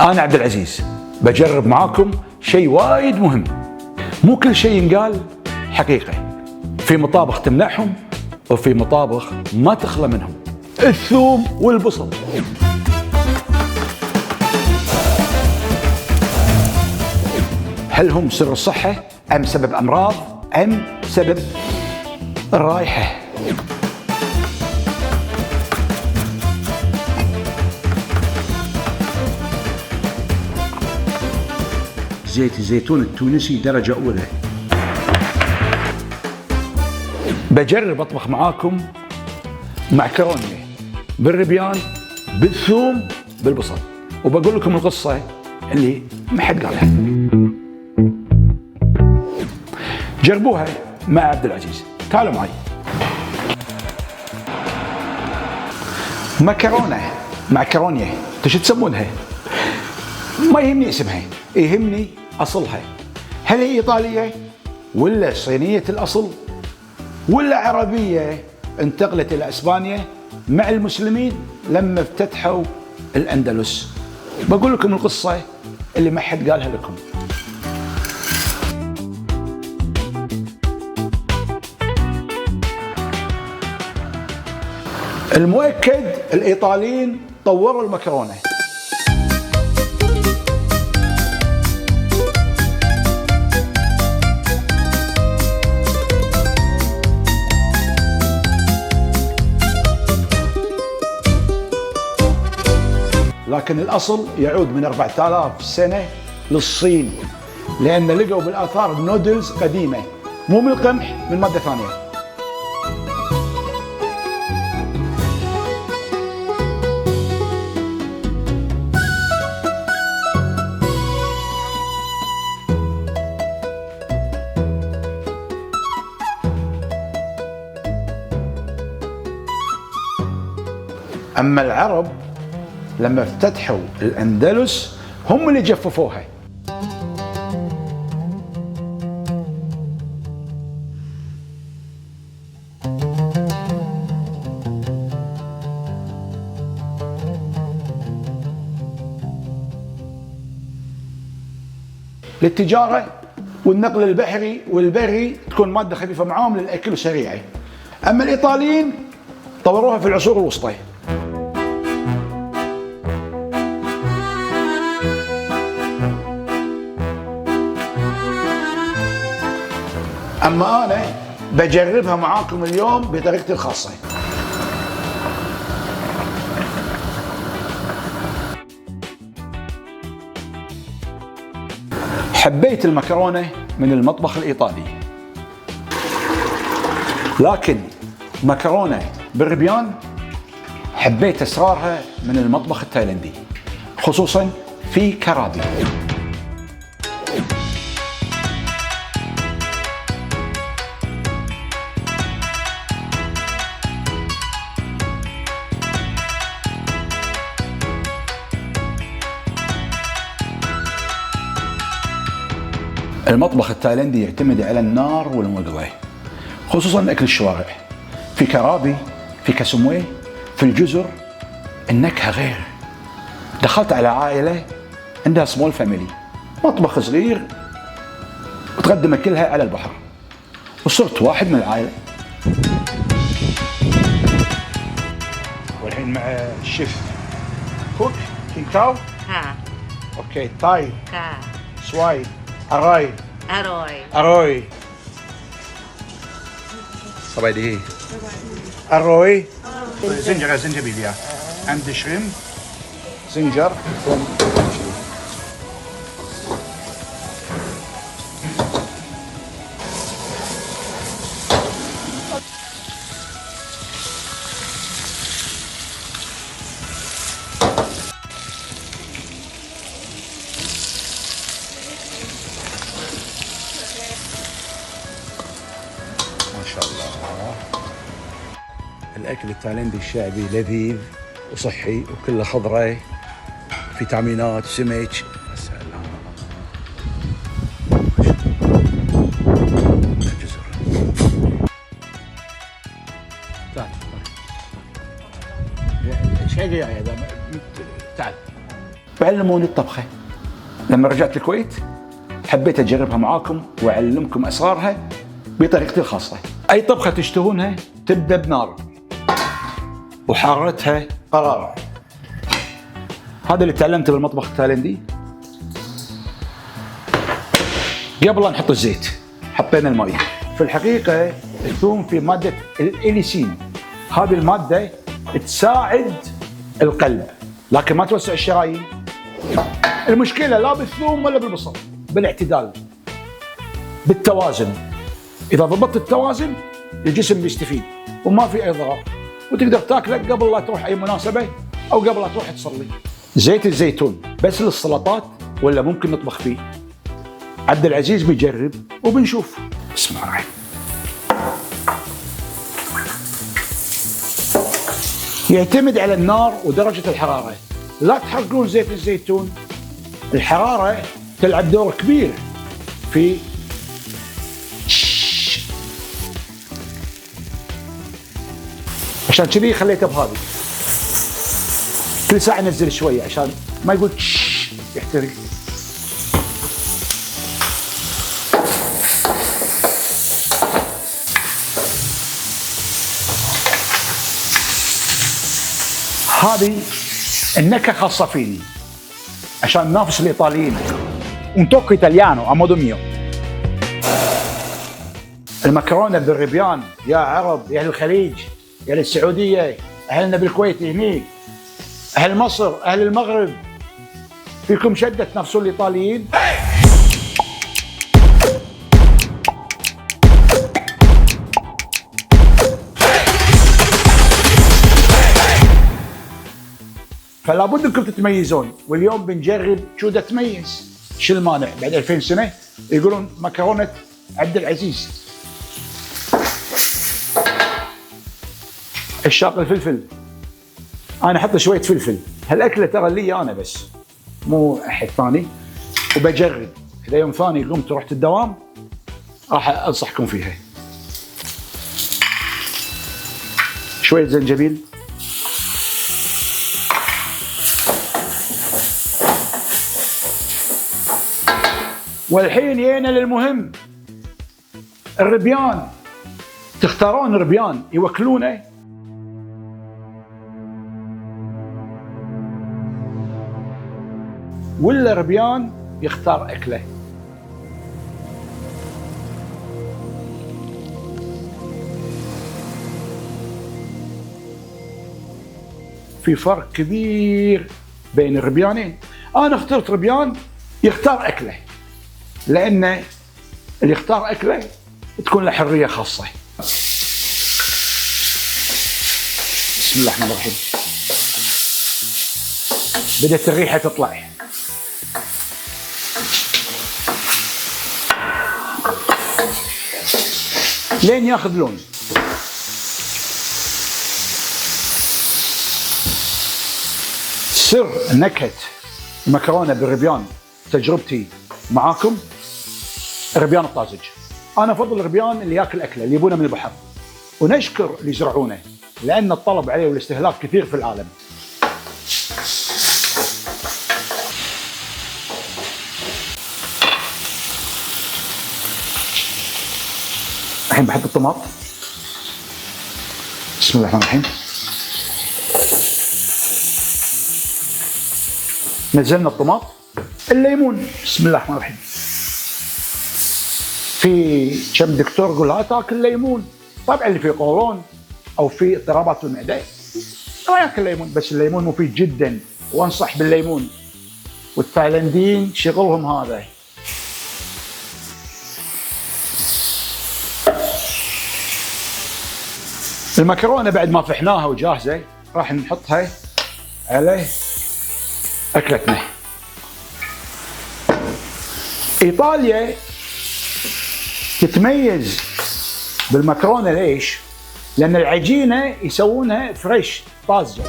أنا عبد العزيز بجرب معاكم شيء وايد مهم. مو كل شيء ينقال حقيقة، في مطابخ تمنعهم وفي مطابخ ما تخلى منهم: الثوم والبصل. هل هم سر الصحة أم سبب أمراض أم سبب الرائحة؟ زيت الزيتون التونسي درجة أولى. بجرب أطبخ معاكم معكرونة بالربيان بالثوم بالبصل، وبقول لكم القصة اللي ما حد قالها. جربوها مع عبد العزيز. تعالوا معي. معكرونة شو تسمونها؟ ما يهمني اسمها، يهمني أصلها. هل هي إيطالية ولا صينية الأصل ولا عربية انتقلت إلى إسبانيا مع المسلمين لما افتتحوا الأندلس؟ بقول لكم القصة اللي ما حد قالها لكم. المؤكد الإيطاليين طوروا المكرونة. لكن الأصل يعود من 4000 سنة للصين، لأن لقوا بالآثار نودلز قديمة مو من القمح، من مادة ثانية. أما العرب لما افتتحوا الأندلس هم اللي جففوها. للتجارة والنقل البحري والبري تكون مادة خفيفة معاهم للأكل وسريعة. أما الإيطاليين طوروها في العصور الوسطى. أما أنا بجربها معاكم اليوم بطريقتي الخاصة. حبيت المكرونة من المطبخ الإيطالي، لكن مكرونة بالربيان حبيت أسرارها من المطبخ التايلندي، خصوصا في كرابي. المطبخ التايلندي يعتمد على النار والمقلاة، خصوصا أكل الشوارع. في كرابي، في كاسوموي، في الجزر النكهة غير. دخلت على عائلة عندها سمول فاميلي، مطبخ صغير وتقدم كلها على البحر، وصرت واحد من العائلة. والحين مع الشيف كوك كينتاو. اوكي تاي سواي أراي أروي صبايدي أروي زنجر زنجبيل. عندي شريم زنجر ما شاء الله. الأكل التايلندي الشعبي لذيذ وصحي وكله خضرة، فيتامينات، سمك. سلام. الجزر. تعال ايش حاجة هذا؟ تعال. وعلموني الطبخة. لما رجعت الكويت حبيت أجربها معاكم وأعلمكم أسرارها بطريقتي الخاصة. أي طبخة تشتهونها تبدأ بنار وحرارتها قرارة. هذا اللي تعلمته بالمطبخ التايلندي. قبل لا نحط الزيت حطينا الماء. في الحقيقة الثوم في مادة الإليسين، هذه المادة تساعد القلب لكن ما توسع الشرايين. المشكلة لا بالثوم ولا بالبصل، بالاعتدال، بالتوازن. إذا ضبطت التوازن الجسم بيستفيد وما في أي ضرر، وتقدر تاكله قبل لا تروح أي مناسبة أو قبل لا تروح تصلي. زيت الزيتون بس للسلطات ولا ممكن نطبخ فيه؟ عبد العزيز بيجرب وبنشوف. بسم الله الرحمن. يعتمد على النار ودرجة الحرارة. لا تحرقون زيت الزيتون، الحرارة تلعب دور كبير في عشان كذي خليته بهذه. كل ساعة نزل شوية عشان ما يقول يحترق. هذه النكهة خاصة فيني عشان ننافس الإيطاليين. Un tocco italiano a modo mio. المكرونة بالربيان يا عرب، يا أهل الخليج، يا أهل السعودية، أهلنا بالكويت هني، أهل مصر، أهل المغرب، فيكم شدة تنافسون الإيطاليين. فلا بد انكم تتميزون، واليوم بنجرب شو دا تميز. شو المانع بعد 2000 سنة يقولون مكرونة عبد العزيز. عشاق الفلفل، انا احط شوية فلفل. هالاكلة ترى لي انا بس مو احد ثاني، وبجرب. اذا يوم ثاني قمت ورحت الدوام راح انصحكم فيها. شوية زنجبيل، والحين جينا للمهم. الربيان، تختارون ربيان يوكلونه ولا ربيان يختار اكله؟ في فرق كبير بين الربيانين. انا اخترت ربيان يختار اكله، لأن اللي يختار أكله تكون له حرية خاصة. بسم الله الرحمن الرحيم. بدأت الريحة تطلع. لين ياخذ لون. سر نكهة المكرونة بالربيان تجربتي معاكم الربيان الطازج. انا افضل الربيان اللي ياكل اكله، اللي يبونه من البحر، ونشكر اللي يزرعونه لان الطلب عليه والاستهلاك كثير في العالم. الحين بحط الطماط. بسم الله الرحمن الرحيم. نزلنا الطماط. الليمون، بسم الله الرحمن الرحيم. في كم دكتور يقول لا تاكل ليمون، طبعا اللي فيه قولون او في اضطرابات في المعده ما ياكل ليمون، بس الليمون مفيد جدا وانصح بالليمون، والتايلنديين شغلهم هذا. المكرونه بعد ما فحناها وجاهزه راح نحطها على اكلتنا. ايطاليا تتميز بالمكرونه ليش؟ لان العجينه يسوونها فريش طازجه.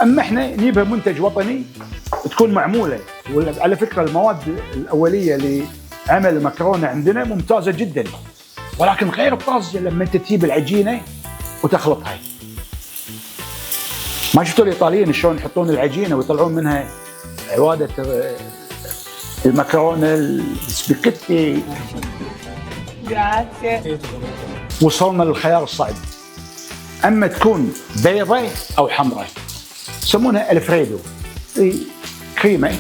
اما احنا نجيبها منتج وطني تكون معموله وعلى فكره المواد الاوليه لعمل المكرونه عندنا ممتازه جدا، ولكن غير طازجه لما انت تجيب العجينه وتخلطها. ما شفتوا الايطاليين شلون يحطون العجينه ويطلعون منها عواده المكرونه السباكيتي. وصلنا للخيار الصعب، اما تكون بيضة او حمراء يسمونها الفريدو، كريمه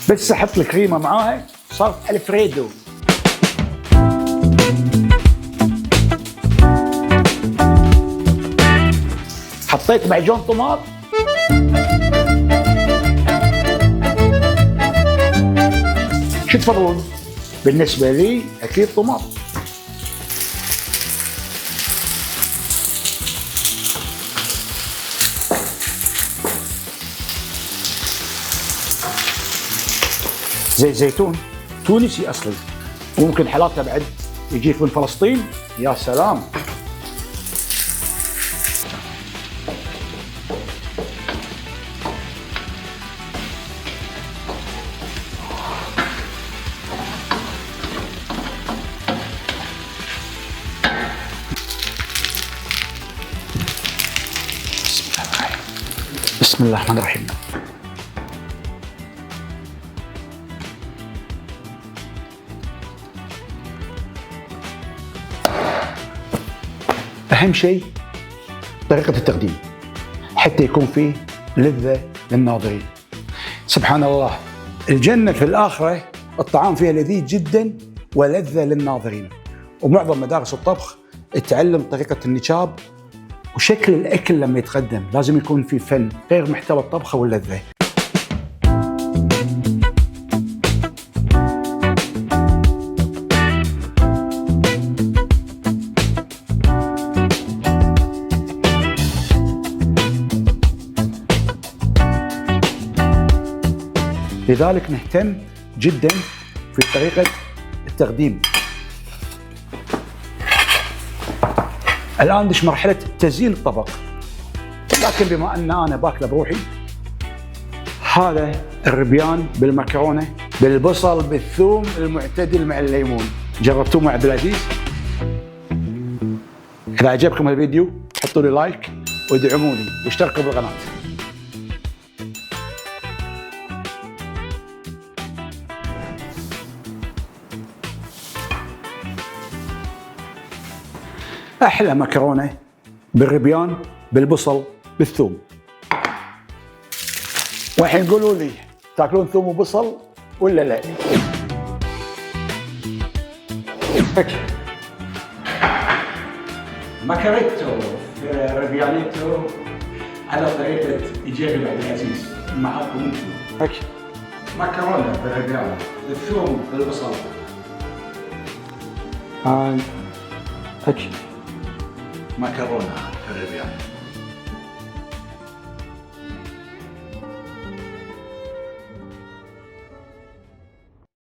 بس احط الكريمه معاها صارت الفريدو. حطيت معجون طماط، شو تفضلون؟ بالنسبه لي اكيد طماط. زيت زيتون تونسي اصلي، وممكن حالاته بعد يجيك من فلسطين. يا سلام. بسم الله الرحمن الرحيم. أهم شيء طريقة التقديم حتى يكون فيه لذة للناظرين. سبحان الله، الجنة في الآخرة الطعام فيها لذيذ جدا ولذة للناظرين. ومعظم مدارس الطبخ تعلم طريقة النشاب وشكل الأكل لما يتقدم، لازم يكون في فن غير محتوى الطبخة واللذة. لذلك نهتم جدا في طريقة التقديم. الآن ندش مرحلة تزيين الطبق، لكن بما أن أنا باكله بروحي، هذا الربيان بالمكرونة بالبصل بالثوم المعتدل مع الليمون. جربتوه مع عبد العزيز؟ إذا عجبكم الفيديو حطوا لي لايك وادعموني واشتركوا بالقناة. أحلى مكرونة بالربيان بالبصل بالثوم. والحين قولوا لي تاكلون ثوم وبصل ولا لا؟ مكريتو ربيانيتو على طريقة يجرب عبد العزيز معاكم انتم. مكرونة بالربيان بالثوم بالبصل. مكرونة بالربيان.